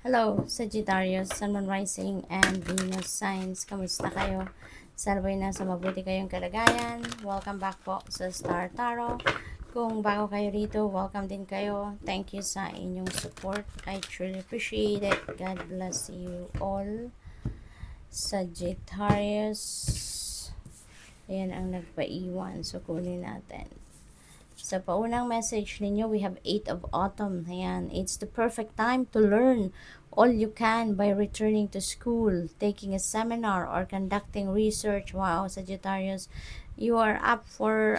Hello, Sagittarius, Sun, Moon, Rising, and Venus Signs. Kamusta kayo? Salbay na sa mabuti kayong kalagayan. Welcome back po sa Star Tarot. Kung bago kayo rito, welcome din kayo. Thank you sa inyong support. I truly appreciate it. God bless you all. Sagittarius. Ayan ang nagpaiwan. So, kunin natin. Sa paunang message ninyo, we have 8 of Autumn. Ayan, it's the perfect time to learn all you can by returning to school, taking a seminar, or conducting research. Wow, Sagittarius, you are up for,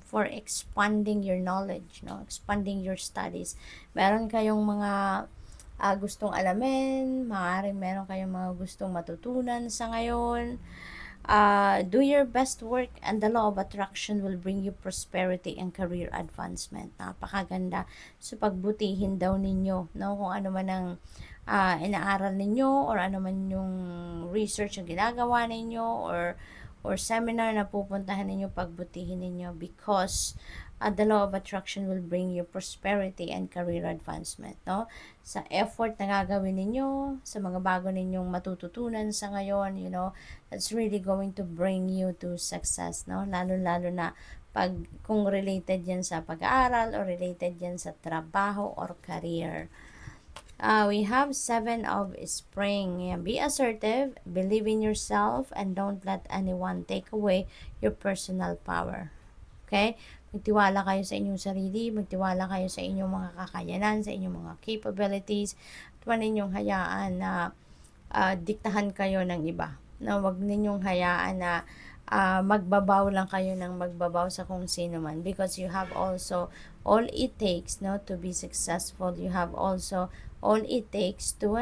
for expanding your knowledge, no? Expanding your studies. Meron kayong mga gustong alamin, maaaring meron kayong mga gustong matutunan sa ngayon. Do your best work and the law of attraction will bring you prosperity and career advancement. Napakaganda. So, pagbutihin daw ninyo, no? Kung ano man ang inaaral ninyo or ano man yung research na ginagawa ninyo or seminar na pupuntahan ninyo, pagbutihin ninyo because the law of attraction will bring you prosperity and career advancement, no? Sa effort na gagawin ninyo, sa mga bago ninyong matututunan sa ngayon, that's really going to bring you to success, no? Lalo-lalo na kung related yan sa pag-aaral or related yan sa trabaho or career. We have 7 of Spring. Be assertive, believe in yourself, and don't let anyone take away your personal power. Okay? Magtiwala kayo sa inyong sarili, magtiwala kayo sa inyong mga kakayanan, sa inyong mga capabilities. At huwag ninyong hayaan na diktahan kayo ng iba. No, wag ninyong hayaan na magbabaw lang kayo ng magbabaw sa kung sino man, because you have also all it takes, no, to be successful. You have also all it takes to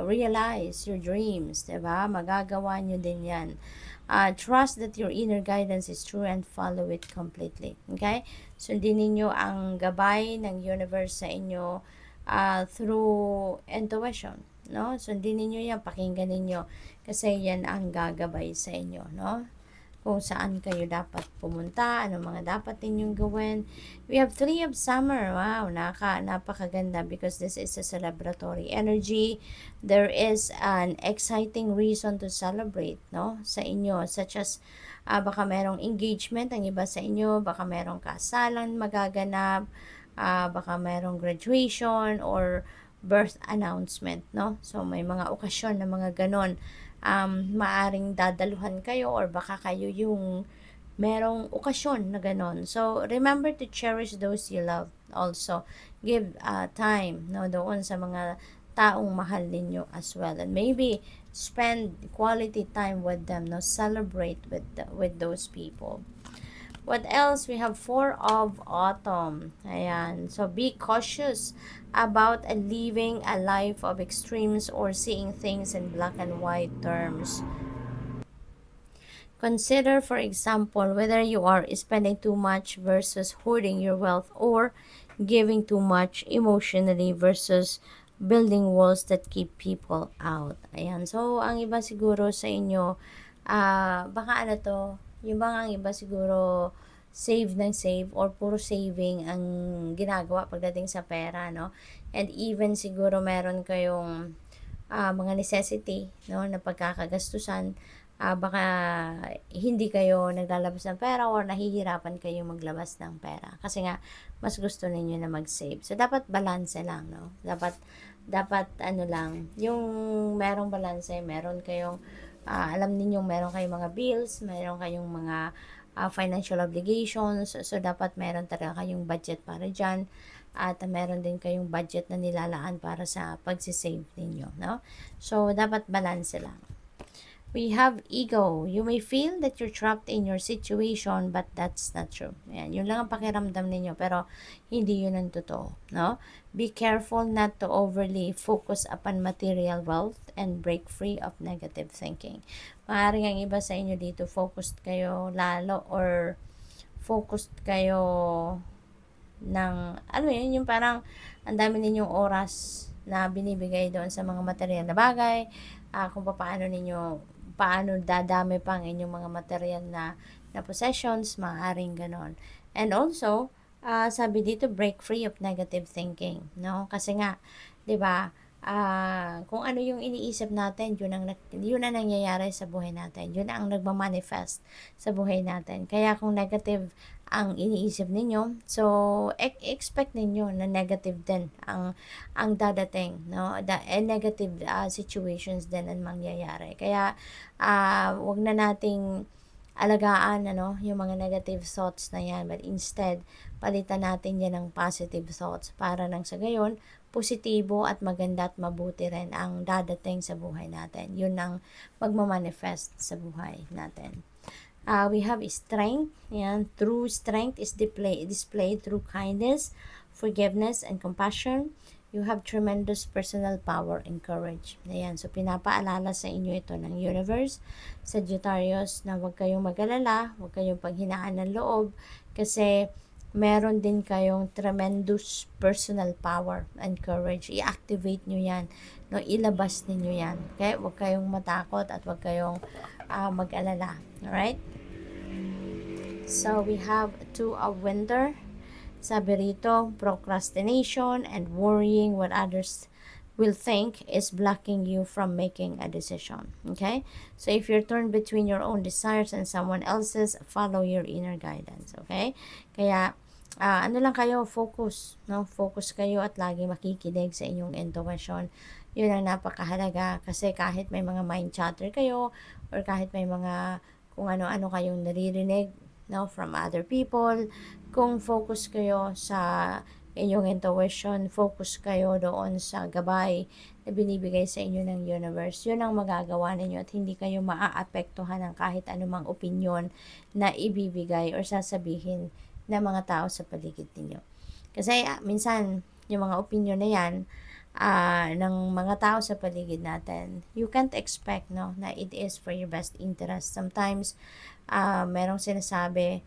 realize your dreams, diba? Magagawa nyo din yan. Trust that your inner guidance is true and follow it completely. Okay? Sundin ninyo ang gabay ng universe sa inyo through intuition, no? Sundin ninyo yan, pakinggan ninyo kasi yan ang gagabay sa inyo, no? Kung saan kayo dapat pumunta, ano mga dapat ninyong gawin. We have 3 of Summer. Wow, napakaganda because this is a celebratory energy. There is an exciting reason to celebrate, no? Sa inyo, such as baka merong engagement ang iba sa inyo, baka merong kasalan magaganap, baka merong graduation or birth announcement, no? So, may mga okasyon na mga ganon. Maaring dadaluhan kayo or baka kayo yung merong okasyon na ganon. So, remember to cherish those you love also. Give time, no, doon sa mga taong mahal ninyo as well. And maybe spend quality time with them, no? Celebrate with those people. What else? We have 4 of Autumn. Ayan. So, be cautious about living a life of extremes or seeing things in black and white terms. Consider, for example, whether you are spending too much versus hoarding your wealth or giving too much emotionally versus building walls that keep people out. Ayan. So, ang iba siguro sa inyo, baka yung bang ang iba siguro save ng save or puro saving ang ginagawa pagdating sa pera, no? And even siguro meron kayong mga necessity, no, na pagkakagastusan, baka hindi kayo naglalabas ng pera or nahihirapan kayo maglabas ng pera kasi nga mas gusto ninyo na mag-save. So dapat balance lang, no? Dapat lang, yung merong balance, meron kayong alam ninyong meron kayong mga bills, meron kayong mga financial obligations, so dapat meron talaga kayong budget para dyan at meron din kayong budget na nilalaan para sa pagsisave ninyo, no? So dapat balance lang. We have ego. You may feel that you're trapped in your situation, but that's not true. Ayan, yun lang ang pakiramdam ninyo, pero hindi yun ang totoo, no? Be careful not to overly focus upon material wealth and break free of negative thinking. Maaaring ang iba sa inyo dito, focused kayo lalo or focused kayo ng, yung parang ang dami ninyong oras na binibigay doon sa mga material na bagay, kung paano dadami pa ang inyong mga material na possessions, maaaring ganon. And also, sabi dito, break free of negative thinking, no? Kasi nga, 'di ba? Kung ano yung iniisip natin, yun ang nangyayari sa buhay natin. Yun ang nagma-manifest sa buhay natin. Kaya kung negative ang iniisip ninyo, so expect ninyo na negative din ang dadating, no? Negative situations din ang mangyayari. Kaya wag na nating alagaan yung mga negative thoughts na yan, but instead palitan natin yan ng positive thoughts para nang sa gayon positibo at maganda at mabuti rin ang dadating sa buhay natin. Yun ang magmamanifest sa buhay natin. We have strength. Yan. True strength is displayed through kindness, forgiveness, and compassion. You have tremendous personal power and courage. Ayan. So, pinapaalala sa inyo ito ng universe, Sagittarius, na huwag kayong mag-alala, huwag kayong paghinaan ng loob, kasi meron din kayong tremendous personal power and courage. I-activate nyo yan. No? Ilabas ninyo yan. Okay? Huwag kayong matakot at huwag kayong mag-alala. Alright? So, we have two of winter. Sabi rito, procrastination and worrying what others will think is blocking you from making a decision. Okay? So, if you're torn between your own desires and someone else's, follow your inner guidance. Okay? Kaya, ano lang kayo, focus. No? Focus kayo at lagi makikinig sa inyong intuition. Yun ang napakahalaga kasi kahit may mga mind chatter kayo or kahit may mga kung ano-ano kayong naririnig, no, from other people, kung focus kayo sa inyong intuition, focus kayo doon sa gabay na binibigay sa inyo ng universe, yun ang magagawa ninyo at hindi kayo maaapektuhan ng kahit anumang opinion na ibibigay or sasabihin ng mga tao sa paligid ninyo. Kasi minsan, yung mga opinion na yan, ng mga tao sa paligid natin, you can't expect, no, na it is for your best interest. Sometimes, merong sinasabi,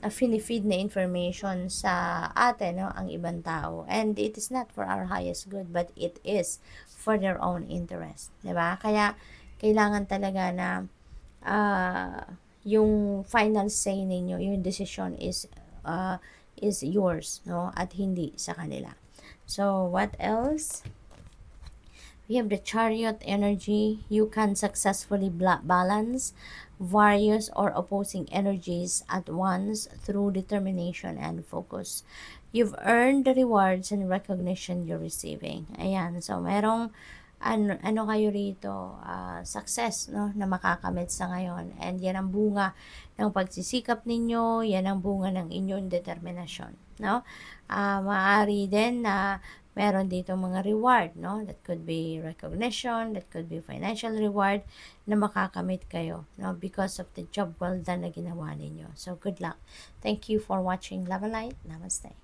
feed na information sa atin, no, ang ibang tao. And it is not for our highest good, but it is for their own interest. Diba? Kaya, kailangan talaga na yung final say ninyo, yung decision is yours, no? At hindi sa kanila. So, what else? We have the Chariot energy. You can successfully balance various or opposing energies at once through determination and focus. You've earned the rewards and recognition you're receiving. Ayan. So, merong ano kayo rito, success, no, na makakamit sa ngayon. And yan ang bunga ng pagsisikap ninyo, yan ang bunga ng inyong determinasyon, no? Maaari din na meron dito mga reward, no? That could be recognition, that could be financial reward na makakamit kayo, no? Because of the job well done na ginawa ninyo. So, good luck. Thank you for watching Love and Light. Namaste.